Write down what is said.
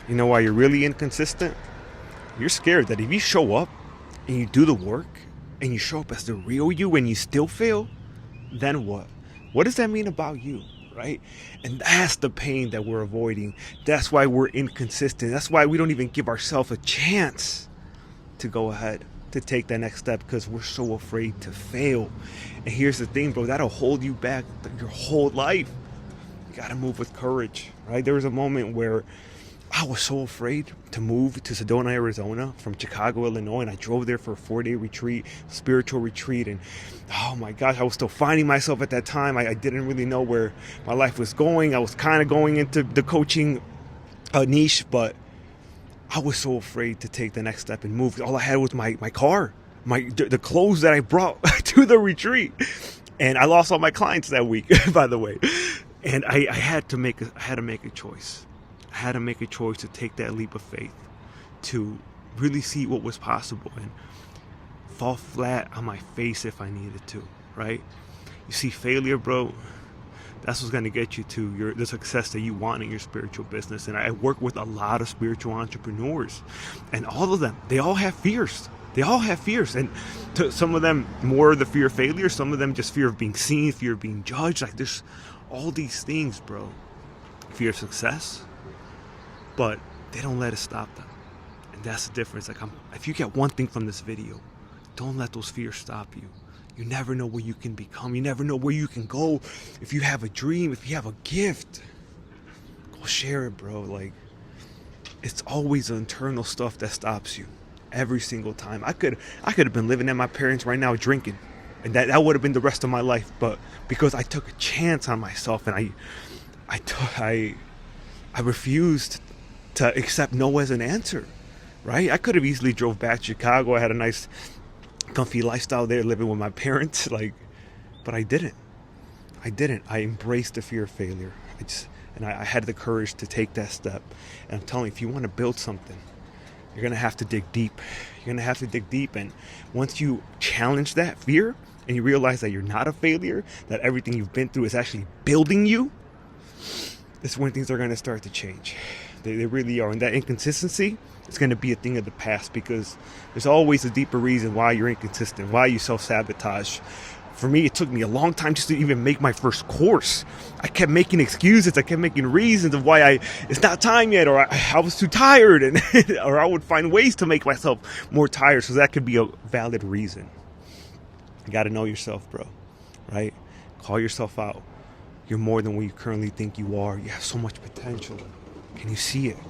You know why you're really inconsistent? You're scared that if you show up and you do the work and you show up as the real you and you still fail, then what? What does that mean about you, right? And that's the pain that we're avoiding. That's why we're inconsistent. That's why we don't even give ourselves a chance to go ahead, to take that next step, because we're so afraid to fail. And here's the thing, bro, that'll hold you back your whole life. You gotta move with courage, right? There was a moment where I was so afraid to move to Sedona, Arizona from Chicago, Illinois, and I drove there for a 4-day retreat, spiritual retreat, and oh my gosh, I was still finding myself at that time. I didn't really know where my life was going. I was kind of going into the coaching niche, but I was so afraid to take the next step and move. All I had was my car, the clothes that I brought to the retreat, and I lost all my clients that week, by the way. And I had to make a choice. I had to make a choice to take that leap of faith, to really see what was possible and fall flat on my face if I needed to, right? You see, failure, bro, that's what's going to get you to the success that you want in your spiritual business. And I work with a lot of spiritual entrepreneurs, and all of them, they all have fears. They all have fears, and some of them more the fear of failure, some of them just fear of being seen, fear of being judged. Like, there's all these things, bro. Fear of success, but they don't let it stop them. And that's the difference. Like, if you get one thing from this video, don't let those fears stop you. You never know where you can become. You never know where you can go. If you have a dream, if you have a gift, go share it, bro. Like, it's always the internal stuff that stops you every single time. I could have been living at my parents right now drinking, and that would have been the rest of my life. But because I took a chance on myself, and I refused to accept no as an answer, right? I could have easily drove back to Chicago. I had a nice comfy lifestyle there, living with my parents, like, but I didn't. I embraced the fear of failure. I had the courage to take that step. And I'm telling you, if you want to build something, you're gonna have to dig deep. And once you challenge that fear and you realize that you're not a failure, that everything you've been through is actually building you, this is when things are gonna start to change. They really are. And that inconsistency is going to be a thing of the past, because there's always a deeper reason why you're inconsistent, why you self-sabotage. For me, it took me a long time just to even make my first course. I kept making excuses. I kept making reasons of why it's not time yet, or I was too tired, and or I would find ways to make myself more tired. So that could be a valid reason. You got to know yourself, bro, right? Call yourself out. You're more than what you currently think you are. You have so much potential. Can you see it?